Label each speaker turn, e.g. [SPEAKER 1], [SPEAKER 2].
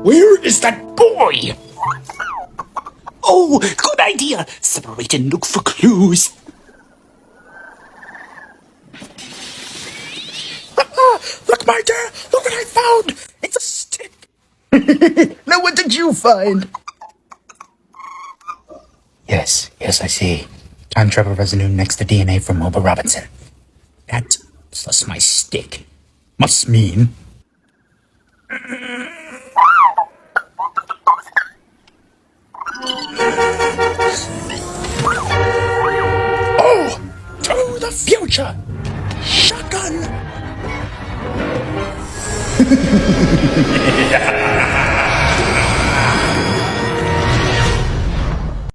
[SPEAKER 1] Where is that boy? Oh, good idea. Separate and look for clues. Look, Marta! Look what I found! It's a stick!
[SPEAKER 2] Now what did you find?
[SPEAKER 1] Yes, I see. Time travel residue next to DNA from Wilbur Robinson. That plus my stick must mean... Oh! To the future! Shotgun!